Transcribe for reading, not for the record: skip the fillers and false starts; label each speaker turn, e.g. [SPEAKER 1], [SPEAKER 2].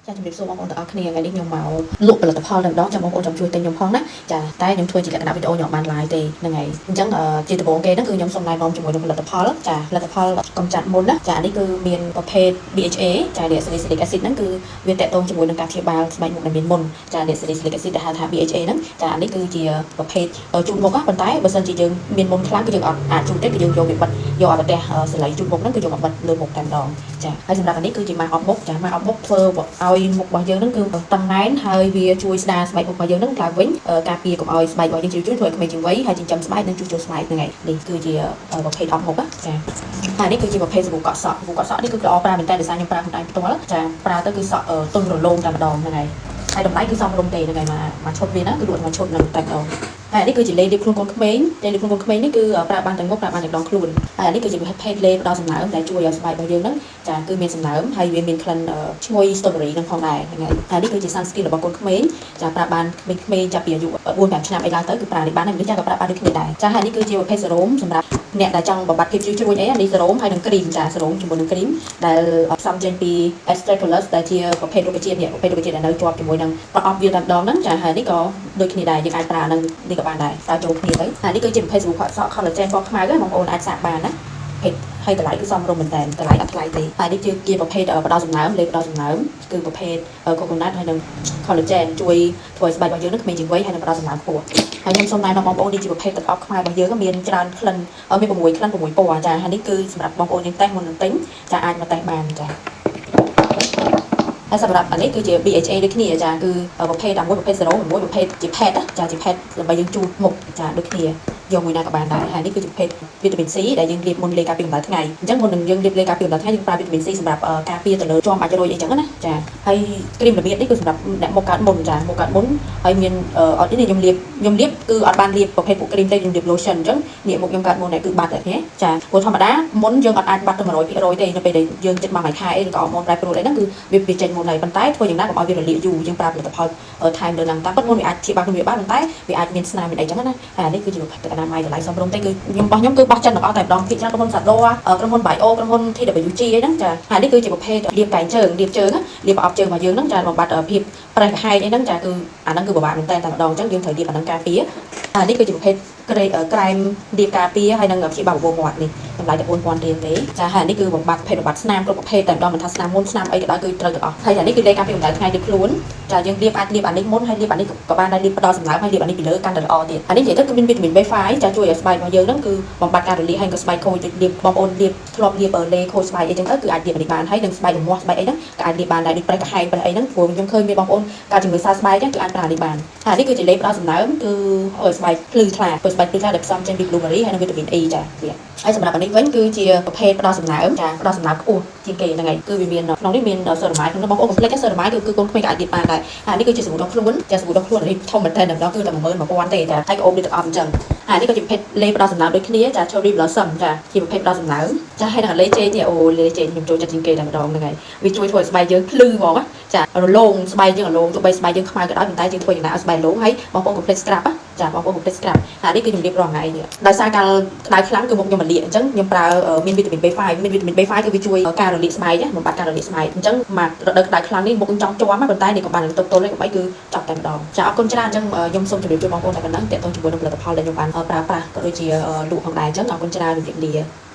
[SPEAKER 1] ចាជំរាបសួរបងប្អូនទាំងអស់គ្នាថ្ងៃនេះខ្ញុំមកលក់ផលិតផលតែម្ដងចាំបងប្អូនចាំជួយទិញខ្ញុំផងណាចាតែខ្ញុំធ្វើជាលក្ខណៈវីដេអូខ្ញុំបាន live ទេហ្នឹងហើយអញ្ចឹងជាដំបូងគេហ្នឹងគឺខ្ញុំសូមណែនាំជាមួយនឹងផលិតផលចាផលិតផលកំចាត់មុនណាចានេះគឺមានប្រភេទ BHA ចានេះ salicylic acid ហ្នឹងគឺវាតកតងជាមួយនឹងការព្យាបាលស្បែកមុខដែលមានមុនចានេះ salicylic acid ដែលហៅថា BHA ហ្នឹងចានេះគឺជាប្រភេទជូតមុខប៉ុន្តែបើសិនជាយើងមានមុនខ្លាំងគឺយើងអាចជូតទេគឺយើងយកវាបិទយកឲ្យប្រទេសសលៃជូតមុខហ្នឹងគឺយកមកបិទលើមុខតែម្ដងចាហើយសម្រាប់នេះគឺជាម៉ាសអប់មុខចាម៉ាសអប់មុខធ្វើឲ្យមុខរបស់យើងហ្នឹងគឺតឹងណែនហើយវាជួយស្ដារស្បែកមុខរបស់យើងហ្នឹងឡើងវិញការពារកុំឲ្យស្បែករបស់យើងជ្រុះជ្រុះធ្វើឲ្យក្មេងជាងវ័យហើយចិញ្ចឹមស្បែកនិងជួសជុលស្បែកហ្នឹងហើយនេះគឺជាប្រភេទអប់មុខចាហើយនេះគឺជាប្រភេទសាប៊ូកក់សក់សាប៊ូកក់សក់នេះគឺល្អប្រើមែនតើដោយសារខ្ញុំប្រើខ្លួនឯងផ្ទាល់ចាប្រើទៅគឺសក់ទន់រលោងតែម្ដងហ្នឹងហើយតម្លៃគឺសមរម្យទេហ្នឹងហើយមកឈុតវាណាគឺលក់មកឈុតនឹងតែម្ដងហើយនេះគឺជាលេបខ្លួនកូនក្មេងលេបខ្លួនកូនក្មេងនេះគឺប្រើបានទាំងមុខប្រើបានទាំងដងខ្លួនហើយនេះគឺជាប្រភេទលេបដល់សំណើមដែលជួយឲ្យស្បែករបស់យើងហ្នឹងចាគឺមានសំណើមហើយវាមានក្លិនឈ្ងុយ strawberry ហ្នឹងផងដែរហ្នឹងហើយនេះគឺជា sunscreen របស់កូនក្មេងចាប្រើបានក្មេងៗចាប់ពីអាយុ4-5 ឆ្នាំអីឡើងទៅគឺប្រើនេះបានហើយមនុស្សចាក៏ប្រើបានដូចគ្នាដែរចាហើយនេះគឺជាប្រភេទសេរ៉ូមសម្រាប់អ្នកដែលចង់បំបត្តិភាពជ្រុះជ្រួញអីនេះសេរ៉ូមហើយនឹងគ្រីមចាសេរ៉ូមជាមួយនឹងគ្រីមដែលផ្សំចេញពី extractដែលជាប្រភេទរុក្ខជាតិនេះប្រភេទរុក្ខជាតិដែលនៅជាប់ជាមួយនឹងប្រអប់វាតែម្ដងហ្នឹងចាហើយនេះក៏ដូចគ្នាដែរយើងអាចប្រើនឹងនេះក៏បានដែរប្រើចូលគ្នាទៅហើយនេះគឺជាប្រភេទសាប៊ូខក់សក់ collagen ពណ៌ខ្មៅបងប្អូនអាចសាកបានណាហើយតម្លៃគឺសមរម្យមែនតើតម្លៃអត់ថ្លៃទេហើយនេះជាប្រភេទផ្ដល់សំណើមលេបផ្ដល់សំណើមគឺប្រភេទ coconut ហើយនឹង collagen ជួយធ្វើឲ្យស្បែករបស់យើងនឹងក្មេងជាងវ័យហើយនឹងផ្ដល់សំណើមខ្ពស់ហើយខ្ញុំសូមណែនាំបងប្អូននេះជាប្រភេទទឹកអប់ខ្មែររបស់យើងមានច្រើនក្លិនមាន6ក្លិន6ពណ៌ចាហើយនេះគឺសម្រាប់បងប្អូនយើងតេស្តមុននឹងទិញចាអាចមកតេស្តបានចាហើយសម្រាប់អានេះគឺជា BHA ដូចគ្នាចាគឺប្រភេទមួយប្រភេទសេរ៉ូមមួយប្រភេទជា pad ចាជា pad ដើម្បីយើងជូតមុខចាដូចគ្នាយកមួយណាក៏បានដែរហើយនេះគឺជាប្រភេទវីតាមីន C ដែលយើងលាបមុនលេការពារកម្ដៅថ្ងៃអញ្ចឹងមុននឹងយើងលាបលេការពារកម្ដៅថ្ងៃយើងប្រើវីតាមីន C សម្រាប់ការពារទៅលើជាំបាច់រុយអីចឹងណាចាហើយគ្រីមរបៀបនេះគឺសម្រាប់អ្នកមុខកើតមុនចាមុខកើតមុនហើយមានអត់នេះខ្ញុំលាបគឺអត់បានលាបប្រភេទពួកគ្រីមទេខ្ញុំលាប lotion អញ្ចឹងនេះមុខខ្ញុំកើតមុននេះគឺបាត់តែគ្នាចាព្រោះធម្មតាមុនយើងអត់អាចបាត់ទៅ 100% ទេនៅពេលដែលយើងចិត្តមកមួយខែអីឬក៏អរម៉ូនប្រែប្រួលអីហ្នឹងគឺវាចេញមុនហើយប៉ុន្តែធ្វើយ៉ាងណាកុំឲ្យវារលាកយូរយើងប្រើផលិតផលថែមលើហ្នឹងតែប៉ុន្តែមុនវាអាចជាបាក់គ្នាបានប៉ុន្តែវាអាចមានស្នាមមានអីចឹងណាហើយនេះគឺជាប្រភេទអនាម័យតម្លៃសមរម្យទេគឺខ្ញុំគឺបោះចិនទាំងអស់តែម្ដងភាគច្រើនក្រុមហ៊ុន Sado ក្រុមហ៊ុន Bio ក្រុមហ៊ុន TWG អីហ្នឹងចាហើយនេះគឺជាប្រភេទលាបកែងជើងលាបប្រអប់ជើងរបស់យើងហ្នឹងចាបំបត្តិភាពប្រេះកាហែកអីហ្នឹងចាគឺអាហ្នឹងគឺពិបាកមែនតើតែម្ដងអញ្ចឹងយើងត្រូវលាបអាហ្នឹងការពារហើយនេះគឺជាប្រភេទក្រែមលាបការពារហើយនឹងព្យាបាលបបោមាត់នេះតម្លៃតែ 4000 រៀលទេចាហើយនេះគឺបំបត្តិស្នាមគ្រប់ប្រភេទតែម្ដងមិនថាស្នាមមុនស្នាមអីក៏ដោយគឺត្រូវទាំងអស់ហើយអានេះគឺលេការពារកម្ដៅថ្ងៃលើខ្លួនចាយើងលាបអាចលាបអានេះមុនហើយលាបអានេះក៏បានដែរលាបផ្ដល់សម្រាប់ហើយលាបអានេះពីលើកាន់តែល្អទៀតអានេះនិយាយទៅគឺមានវីតាមីន B5 ចាជួយឲ្យស្បែករបស់យើងហ្នឹងគឺបំបត្តិការរលាកហើយក៏ស្បែកខូចលាបបងប្អូនលាបធ្លាប់លាបលេខូចស្បែកអីចឹងទៅគឺអាចលាបអានេះបានហើយនឹងស្បែករមាស់ស្បែកអីហ្នឹងក៏អាចលាបបានដែរដូចប្រេះកាហែកប្រេះអីហ្នឹងព្រោះខ្ញុំឃើញមានបងប្អូនការជំងឺសើស្បែកចឹងគឺអាចប្រើអានេះបានហើយនេះគឺជាលេបផ្ដល់សំណើមគឺឲ្យស្បែកភ្លឺថ្លាធ្វើស្បែកភ្លឺថ្លាដែលផ្សំចេញពី blueberry ហើយនិងវីតាមីន E ចាហើយសម្រាប់អានេះវិញគឺជាប្រភេទផ្ដល់សំណើមចាផ្ដល់សំណើមខ្ពស់ជាងគេហ្នឹងហើយគឺវាមានក្នុងនេះមានសេរ៉ាម៉ាយក្នុងបងប្អូនកុំភ្លេចសេរ៉ាម៉ាយគឺកូនក្មេងក៏អាចលាបបានដែរហើយនេះគឺជាសាប៊ូដុសខ្លួនចាសាប៊ូដុសខ្លួននេះធំមែនតើម្ដងគឺតែ11000ទេចាហើយក៏អូបនេះទឹកអប់អញ្ចឹងហើយនេះក៏ជាប្រភេទលេផ្ដល់សំណើមដូចគ្នាចា cherry blossom ចាជាប្រភេទផ្ដល់សំណើមចាហើយនឹងលេចេនេះអូលេចេខ្ញុំចូលចិត្តជាងគេតែម្ដងហ្នឹងហើយវាជួយធ្វើឲ្យស្បែកយើងភ្លឺហ្មងចារលោងស្បែកយើងរលោងទោះបីស្បែកយើងខ្មៅក៏ដោយប៉ុន្តែយើងធ្វើយ៉ាងណាឲ្យស្បែករលោងហើយបងប្អូនកុំភ្លេច scrub ចាបងប្អូនកុំភ្លេច scrub ហើយនេះគឺខ្ញុំលាបរាល់ថ្ងៃនេះដោយសារកាលក្តៅខ្លាំងគឺមុខខ្ញុំរលាកអញ្ចឹងខ្ញុំប្រើមានវីតាមីន B5 មានវីតាមីន B5 គឺវាជួយការរលាកស្បែកបំបត្តិការរលាកស្បែកអញ្ចឹងមករដូវក្តៅខ្លាំងនេះមុខខ្ញុំចង់ជាប់ប៉ុន្តែនេះក៏បានទប់ទល់នេះក៏បីគឺចប់តែម្ដងចាអរគុណច្រើនអញ្ចឹងខ្ញុំសូមជម្រាបជូនបងប្អូនតែប៉ុណ្ណឹងទាក់ទងជាមួយនឹងផលិតផលដែលខ្ញុំបានប្រើប្រាស់ក៏ដូចជាលក់ផងដែរអញ្ចឹងអរគុណច្រើនជំរាបលា